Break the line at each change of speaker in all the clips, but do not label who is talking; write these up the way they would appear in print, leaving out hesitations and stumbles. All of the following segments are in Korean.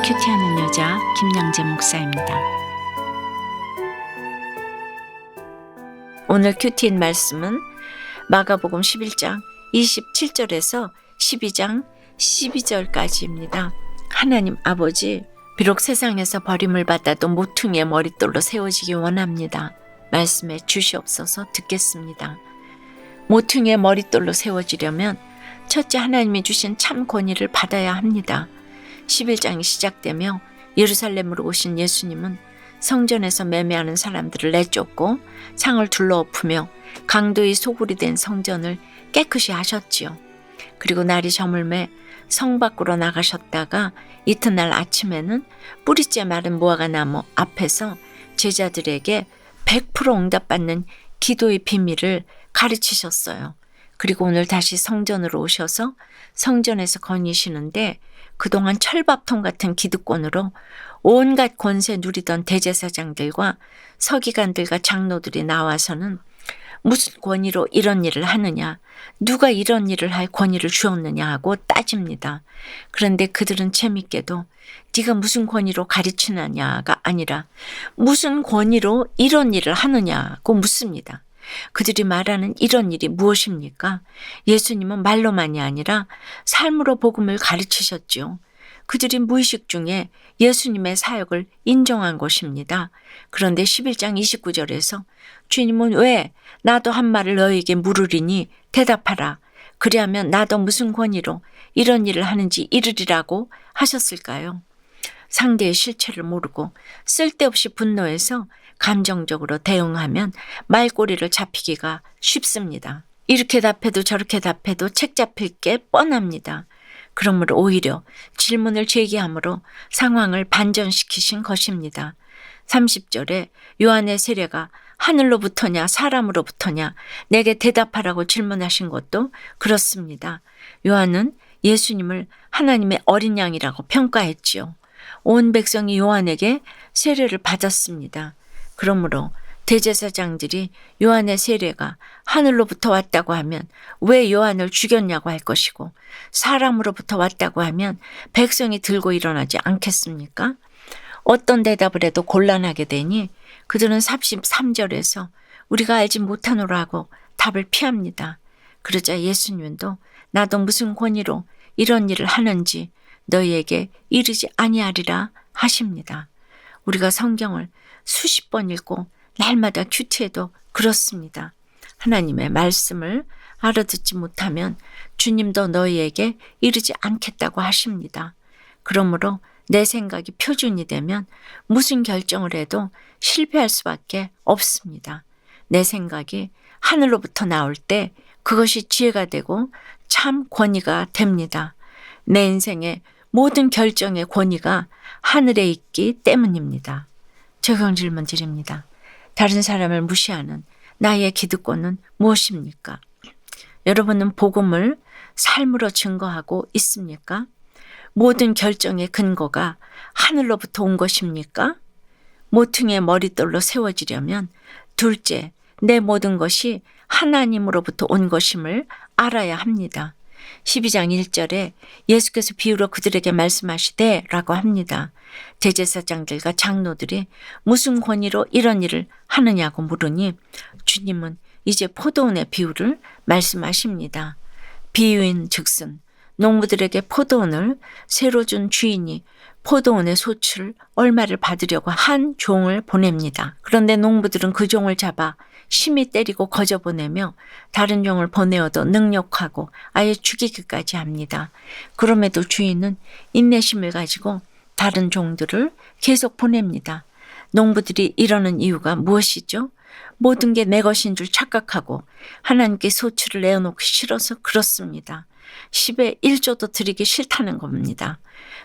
큐티하는 여자 김양재 목사입니다. 오늘 큐티인 말씀은 마가복음 11장 27절에서 12장 12절까지입니다. 하나님 아버지, 비록 세상에서 버림을 받아도 모퉁이의 머릿돌로 세워지기 원합니다. 말씀해 주시옵소서. 듣겠습니다. 모퉁이의 머릿돌로 세워지려면 첫째, 하나님이 주신 참 권위를 받아야 합니다. 11장이 시작되며 예루살렘으로 오신 예수님은 성전에서 매매하는 사람들을 내쫓고 창을 둘러엎으며 강도의 소굴이 된 성전을 깨끗이 하셨지요. 그리고 날이 저물매 성 밖으로 나가셨다가 이튿날 아침에는 뿌리째 마른 무화과 나무 앞에서 제자들에게 100% 응답받는 기도의 비밀을 가르치셨어요. 그리고 오늘 다시 성전으로 오셔서 성전에서 거니시는데 그동안 철밥통 같은 기득권으로 온갖 권세 누리던 대제사장들과 서기관들과 장로들이 나와서는 무슨 권위로 이런 일을 하느냐, 누가 이런 일을 할 권위를 주었느냐 하고 따집니다. 그런데 그들은 재밌게도 네가 무슨 권위로 가르치느냐가 아니라 무슨 권위로 이런 일을 하느냐고 묻습니다. 그들이 말하는 이런 일이 무엇입니까? 예수님은 말로만이 아니라 삶으로 복음을 가르치셨지요. 그들이 무의식 중에 예수님의 사역을 인정한 것입니다. 그런데 11장 29절에서 주님은 왜 나도 한 말을 너에게 물으리니 대답하라. 그리하면 나도 무슨 권위로 이런 일을 하는지 이르리라고 하셨을까요? 상대의 실체를 모르고 쓸데없이 분노해서 감정적으로 대응하면 말꼬리를 잡히기가 쉽습니다. 이렇게 답해도 저렇게 답해도 책 잡힐 게 뻔합니다. 그러므로 오히려 질문을 제기함으로 상황을 반전시키신 것입니다. 30절에 요한의 세례가 하늘로부터냐 사람으로부터냐 내게 대답하라고 질문하신 것도 그렇습니다. 요한은 예수님을 하나님의 어린 양이라고 평가했지요. 온 백성이 요한에게 세례를 받았습니다. 그러므로 대제사장들이 요한의 세례가 하늘로부터 왔다고 하면 왜 요한을 죽였냐고 할 것이고 사람으로부터 왔다고 하면 백성이 들고 일어나지 않겠습니까? 어떤 대답을 해도 곤란하게 되니 그들은 33절에서 우리가 알지 못하노라 하고 답을 피합니다. 그러자 예수님도 나도 무슨 권위로 이런 일을 하는지 너희에게 이르지 아니하리라 하십니다. 우리가 성경을 수십 번 읽고 날마다 큐티해도 그렇습니다. 하나님의 말씀을 알아듣지 못하면 주님도 너희에게 이르지 않겠다고 하십니다. 그러므로 내 생각이 표준이 되면 무슨 결정을 해도 실패할 수밖에 없습니다. 내 생각이 하늘로부터 나올 때 그것이 지혜가 되고 참 권위가 됩니다. 내 인생의 모든 결정의 권위가 하늘에 있기 때문입니다. 적용 질문 드립니다. 다른 사람을 무시하는 나의 기득권은 무엇입니까? 여러분은 복음을 삶으로 증거하고 있습니까? 모든 결정의 근거가 하늘로부터 온 것입니까? 모퉁이의 머릿돌로 세워지려면 둘째, 내 모든 것이 하나님으로부터 온 것임을 알아야 합니다. 12장 1절에 예수께서 비유로 그들에게 말씀하시되 라고 합니다. 대제사장들과 장로들이 무슨 권위로 이런 일을 하느냐고 물으니 주님은 이제 포도원의 비유를 말씀하십니다. 비유인 즉슨 농부들에게 포도원을 새로 준 주인이 포도원의 소출을 얼마를 받으려고 한 종을 보냅니다. 그런데 농부들은 그 종을 잡아 심히 때리고 거저보내며 다른 종을 보내어도 능욕하고 아예 죽이기까지 합니다. 그럼에도 주인은 인내심을 가지고 다른 종들을 계속 보냅니다. 농부들이 이러는 이유가 무엇이죠? 모든 게 내 것인 줄 착각하고 하나님께 소출을 내어놓기 싫어서 그렇습니다. 10의 1조도 드리기 싫다는 겁니다.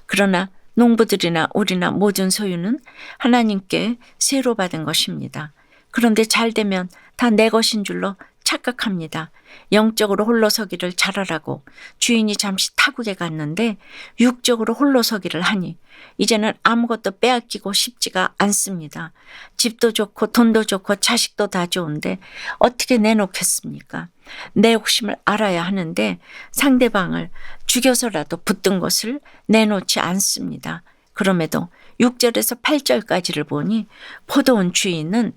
그러나 농부들이나 우리나 모든 소유는 하나님께 새로 받은 것입니다. 그런데 잘 되면 다 내 것인 줄로 착각합니다. 영적으로 홀로서기를 잘하라고 주인이 잠시 타국에 갔는데 육적으로 홀로서기를 하니 이제는 아무것도 빼앗기고 싶지가 않습니다. 집도 좋고 돈도 좋고 자식도 다 좋은데 어떻게 내놓겠습니까? 내 욕심을 알아야 하는데 상대방을 죽여서라도 붙든 것을 내놓지 않습니다. 그럼에도 6절에서 8절까지를 보니 포도원 주인은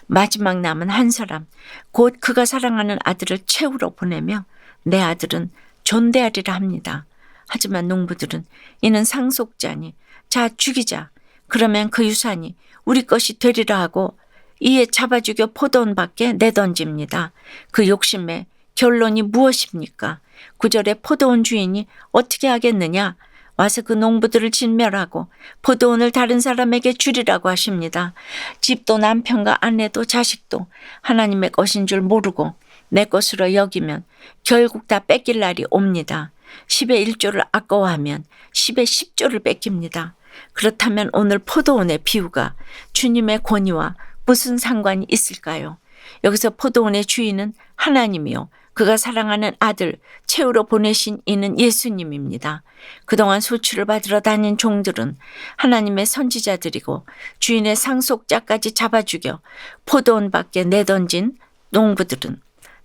마지막 남은 한 사람, 곧 그가 사랑하는 아들을 채우러 보내며 내 아들은 존대하리라 합니다. 하지만 농부들은 이는 상속자니 자 죽이자. 그러면 그 유산이 우리 것이 되리라 하고 이에 잡아 죽여 포도원 밖에 내던집니다. 그 욕심의 결론이 무엇입니까? 9절에 포도원 주인이 어떻게 하겠느냐? 와서 그 농부들을 진멸하고 포도원을 다른 사람에게 주리라고 하십니다. 집도 남편과 아내도 자식도 하나님의 것인 줄 모르고 내 것으로 여기면 결국 다 뺏길 날이 옵니다. 10의 1조를 아까워하면 10의 10조를 뺏깁니다. 그렇다면 오늘 포도원의 비유가 주님의 권위와 무슨 상관이 있을까요? 여기서 포도원의 주인은 하나님이요. 그가 사랑하는 아들 채우러 보내신 이는 예수님입니다. 그동안 소출을 받으러 다닌 종들은 하나님의 선지자들이고 주인의 상속자까지 잡아 죽여 포도원 밖에 내던진 농부들은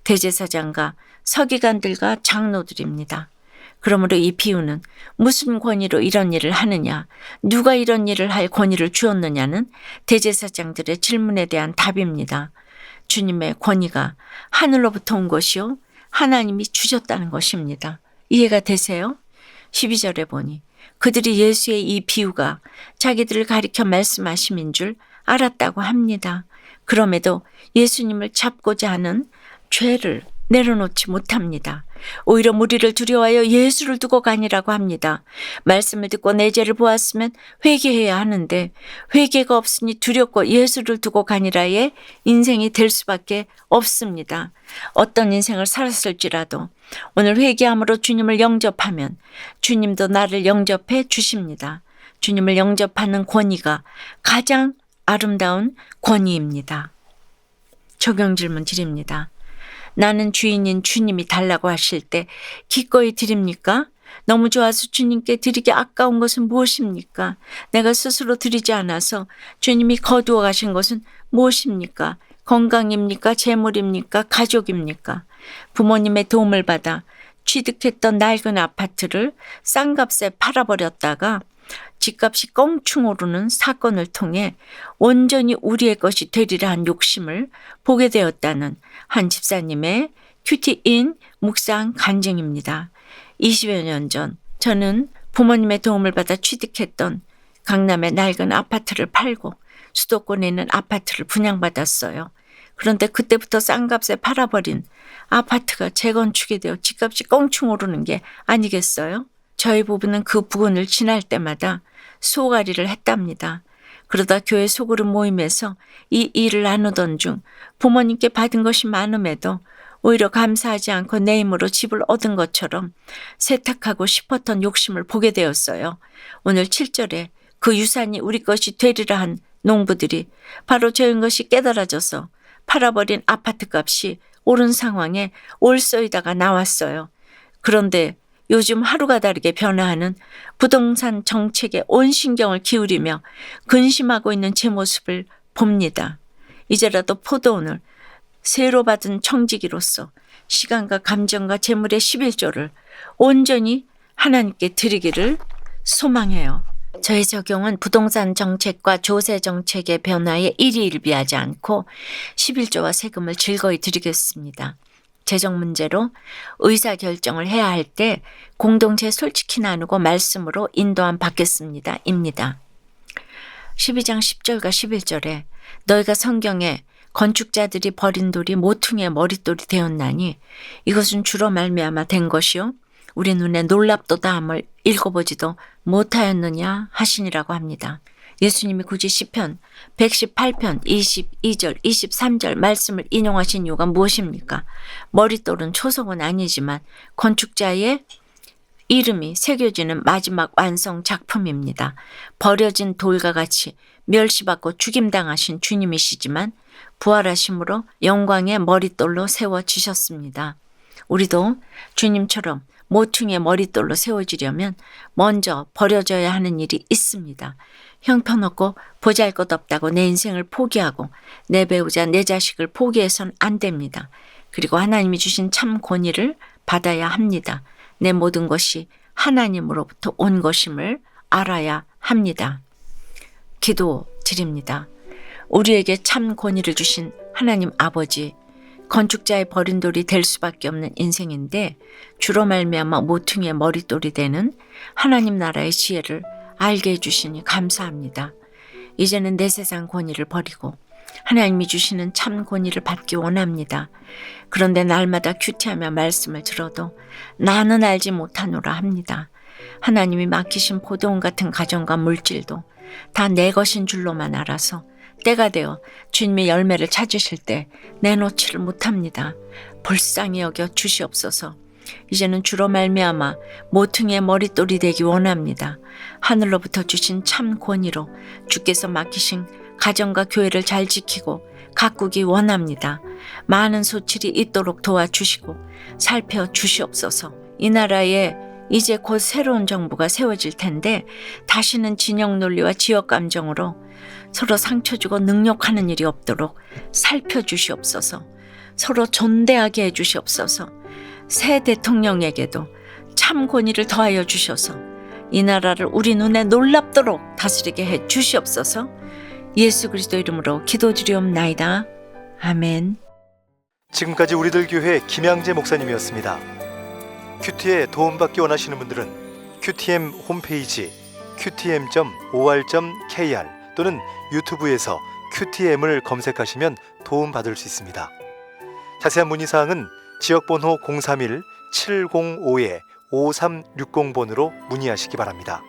대제사장과 서기관들과 장로들입니다. 그러므로 이 비유는 무슨 권위로 이런 일을 하느냐, 누가 이런 일을 할 권위를 주었느냐는 대제사장들의 질문에 대한 답입니다. 주님의 권위가 하늘로부터 온 것이요 하나님이 주셨다는 것입니다. 이해가 되세요? 12절에 보니 그들이 예수의 이 비유가 자기들을 가리켜 말씀하심인 줄 알았다고 합니다. 그럼에도 예수님을 잡고자 하는 죄를 내려놓지 못합니다. 오히려 무리를 두려워하여 예수를 두고 가니라고 합니다. 말씀을 듣고 내 죄를 보았으면 회개해야 하는데 회개가 없으니 두렵고 예수를 두고 가니라의 인생이 될 수밖에 없습니다. 어떤 인생을 살았을지라도 오늘 회개함으로 주님을 영접하면 주님도 나를 영접해 주십니다. 주님을 영접하는 권위가 가장 아름다운 권위입니다. 적용 질문 드립니다. 나는 주인인 주님이 달라고 하실 때 기꺼이 드립니까? 너무 좋아서 주님께 드리기 아까운 것은 무엇입니까? 내가 스스로 드리지 않아서 주님이 거두어 가신 것은 무엇입니까? 건강입니까? 재물입니까? 가족입니까? 부모님의 도움을 받아 취득했던 낡은 아파트를 싼 값에 팔아버렸다가 집값이 껑충 오르는 사건을 통해 온전히 우리의 것이 되리라 한 욕심을 보게 되었다는 한 집사님의 큐티인 묵상 간증입니다. 20여 년 전 저는 부모님의 도움을 받아 취득했던 강남의 낡은 아파트를 팔고 수도권에 있는 아파트를 분양받았어요. 그런데 그때부터 싼 값에 팔아버린 아파트가 재건축이 되어 집값이 껑충 오르는 게 아니겠어요? 저희 부부는 그 부근을 지날 때마다 소가리를 했답니다. 그러다 교회 소그룹 모임에서 이 일을 나누던 중 부모님께 받은 것이 많음에도 오히려 감사하지 않고 내 힘으로 집을 얻은 것처럼 세탁하고 싶었던 욕심을 보게 되었어요. 오늘 7절에 그 유산이 우리 것이 되리라 한 농부들이 바로 저인 것이 깨달아져서 팔아버린 아파트 값이 오른 상황에 올소이다가 나왔어요. 그런데 요즘 하루가 다르게 변화하는 부동산 정책에 온 신경을 기울이며 근심하고 있는 제 모습을 봅니다. 이제라도 포도원을 새로 받은 청지기로서 시간과 감정과 재물의 11조를 온전히 하나님께 드리기를 소망해요. 저의 적용은 부동산 정책과 조세 정책의 변화에 일희일비하지 않고 11조와 세금을 즐거이 드리겠습니다. 재정 문제로 의사결정을 해야 할 때 공동체 솔직히 나누고 말씀으로 인도함 받겠습니다. 입니다. 12장 10절과 11절에 너희가 성경에 건축자들이 버린 돌이 모퉁이의 머릿돌이 되었나니 이것은 주로 말미암아 된 것이요 우리 눈에 놀랍도다함을 읽어보지도 못하였느냐 하시니라고 합니다. 예수님이 굳이 시편 118편 22절 23절 말씀을 인용하신 이유가 무엇입니까? 머릿돌은 초석은 아니지만 건축자의 이름이 새겨지는 마지막 완성 작품입니다. 버려진 돌과 같이 멸시받고 죽임당하신 주님이시지만 부활하심으로 영광의 머릿돌로 세워지셨습니다. 우리도 주님처럼 모퉁이의 머릿돌로 세워지려면 먼저 버려져야 하는 일이 있습니다. 형편없고 보잘것없다고 내 인생을 포기하고 내 배우자, 내 자식을 포기해서는 안 됩니다. 그리고 하나님이 주신 참 권위를 받아야 합니다. 내 모든 것이 하나님으로부터 온 것임을 알아야 합니다. 기도 드립니다. 우리에게 참 권위를 주신 하나님 아버지, 건축자의 버린 돌이 될 수밖에 없는 인생인데 주로 말미암아 모퉁이의 머릿돌이 되는 하나님 나라의 지혜를 알게 해주시니 감사합니다. 이제는 내 세상 권위를 버리고 하나님이 주시는 참 권위를 받기 원합니다. 그런데 날마다 큐티하며 말씀을 들어도 나는 알지 못하노라 합니다. 하나님이 맡기신 포도원 같은 가정과 물질도 다 내 것인 줄로만 알아서 때가 되어 주님의 열매를 찾으실 때 내놓지를 못합니다. 불쌍히 여겨 주시옵소서. 이제는 주로 말미암아 모퉁이의 머릿돌이 되기 원합니다. 하늘로부터 주신 참 권위로 주께서 맡기신 가정과 교회를 잘 지키고 가꾸기 원합니다. 많은 소출이 있도록 도와주시고 살펴주시옵소서. 이 나라에 이제 곧 새로운 정부가 세워질 텐데 다시는 진영 논리와 지역 감정으로 서로 상처 주고 능욕하는 일이 없도록 살펴주시옵소서. 서로 존대하게 해주시옵소서. 새 대통령에게도 참 권위를 더하여 주셔서 이 나라를 우리 눈에 놀랍도록 다스리게 해 주시옵소서. 예수 그리스도 이름으로 기도드리옵나이다. 아멘.
지금까지 우리들 교회 김양재 목사님이었습니다. 큐티에 도움받기 원하시는 분들은 QTM 홈페이지 qtm.or.kr 또는 유튜브에서 QTM을 검색하시면 도움받을 수 있습니다. 자세한 문의사항은 지역번호 031-705-5360번으로 문의하시기 바랍니다.